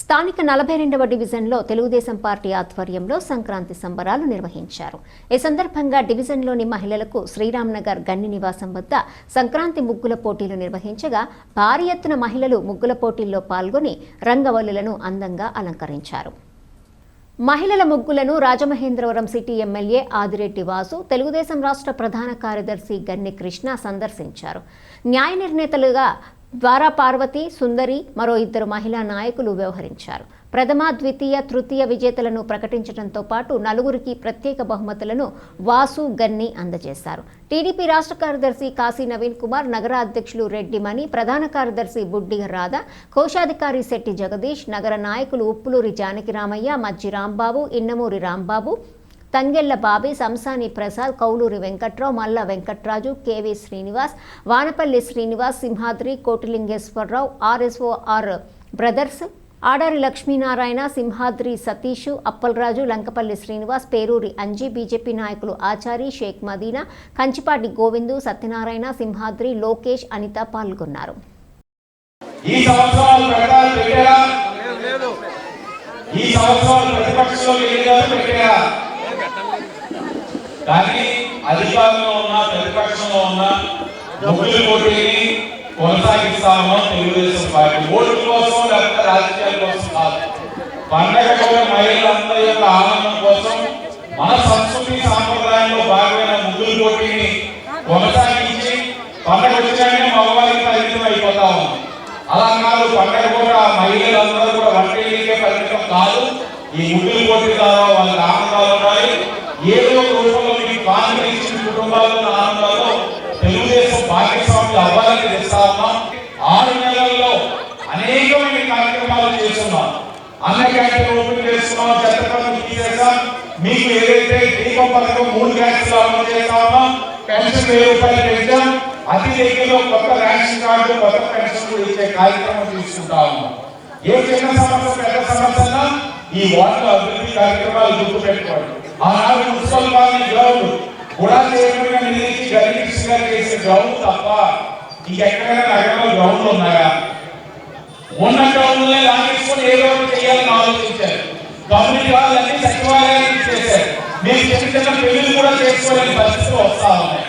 స్థానిక 42వ డివిజన్లో తెలుగుదేశం పార్టీ ఆధ్వర్యంలో సంక్రాంతి సంబరాలు నిర్వహించారు. ఈ సందర్భంగా డివిజన్లోని మహిళలకు శ్రీరామ్నగర్ గన్ని నివాసం వద్ద సంక్రాంతి ముగ్గుల పోటీలు నిర్వహించగా భారీ ఎత్తున మహిళలు ముగ్గుల పోటీల్లో పాల్గొని రంగవల్లులను అందంగా అలంకరించారు. మహిళల ముగ్గులను రాజమహేంద్రవరం సిటీ ఎమ్మెల్యే ఆదిరెడ్డి వాసు, తెలుగుదేశం రాష్ట్ర ప్రధాన కార్యదర్శి గన్ని కృష్ణ సందర్శించారు. న్యాయ నిర్ణేతలుగా ద్వారా పార్వతి, సుందరి, మరో ఇద్దరు మహిళా నాయకులు వ్యవహరించారు. ప్రథమ, ద్వితీయ, తృతీయ విజేతలను ప్రకటించడంతో పాటు నలుగురికి ప్రత్యేక బహుమతులను వాసు, గన్ని అందజేశారు. టీడీపీ రాష్ట్ర కార్యదర్శి కాశీ నవీన్ కుమార్, నగర అధ్యక్షులు రెడ్డి మణి, ప్రధాన కార్యదర్శి బుడ్డి రాధ, కోశాధికారి శెట్టి జగదీష్, నగర నాయకులు ఉప్పులూరి జానకిరామయ్య, మజ్జి Rambabu, Innamuri Rambabu, Tangella Bobby, Samsani Prasad, Kauluri Venkatrao, Malla Venkatraju, KV Srinivas, Vanapalli Srinivas, Simhadri, Kotilingeswararao, RSOR brothers, Adari Lakshminarayana, Simhadri Satish, Appalaraju, Lankapalli Srinivas, Peruri Anji, BJP నాయకులు ఆచారి, షేక్ మదీనా, కంచిపాటి గోవిందు, సత్యనారాయణ, సింహాద్రి, లోకేష్, అనిత పాల్గొన్నారు. కానీ అధికారంలో ఉన్న ప్రతిపక్షంలో ఉన్న ముగ్గుల పోటీని కొనసాగిస్తామో తెలుగుదేశం పార్టీ ఓట్ల కోసం లేకపోతే రాజకీయాల కోసం కాదు. పండగ కూడా మహిళలందరి యొక్క ఆనందం కోసం మన సంస్కృతి సాంప్రదాయంలో భాగమైన ముగ్గుల పోటీని కొనసాగించి పండగ వచ్చాయని మగవారికి పరిమితం అయిపోతా ఉంది. అలా కాదు, పండగ కూడా మహిళలందరూ కూడా వంటలకే పరిమితం కాదు. ఈ ముగ్గుల పోటీ ద్వారా వాళ్ళకి ఆనందాలు ఉన్నాయి. ఏదో ఒక రూపంలో మీకు కాంగ్రెస్ కుటుంబాల్లో ఆనందాల్లో తెలుగుదేశం భాగస్వామ్యం అవ్వాలని తెస్తా ఉన్నాం. 6 నెలల్లో అనేకమైన కార్యక్రమాలు చేస్తున్నాం. అన్న క్యాంటీన్ ఓపెన్ చేస్తున్నాం, చెత్త పనులు తీసేసాం. మీకు ఏదైతే దీపం పథకం 3 గ్యాస్లు అమలు చేస్తామో, పెన్షన్ 1000 రూపాయలు పెంచాం. అతి దగ్గరలో కొత్త రేషన్ కార్డు, కొత్త పెన్షన్లు ఇచ్చే కార్యక్రమం తీసుకుంటా ఉన్నాం. ఏ చిన్న సమస్య పెద్ద సమస్య ఈ వార్డు అభివృద్ధి కార్యక్రమాలు గుర్తుపెట్టుకోండి. ఆనాడు మున్సిపల్ కాలనీ గ్రౌండ్ కూడా చేయకుండా నిలిచి గరీబ్స్ గారు చేసే గ్రౌండ్ తప్ప ఇంకెక్కడైనా నగరంలో గ్రౌండ్లు ఉన్నాయా? ఉన్న గ్రౌండ్లే లాగేసుకొని ఏదో ఒకటి చేయాలని ఆలోచించారు. కమ్యూనిటీ వాళ్ళన్నీ సచివాలయానికి చేశారు. మీరు చిన్న చిన్న పెళ్లిలు కూడా చేసుకోలేని పరిస్థితులు వస్తా ఉన్నాయి.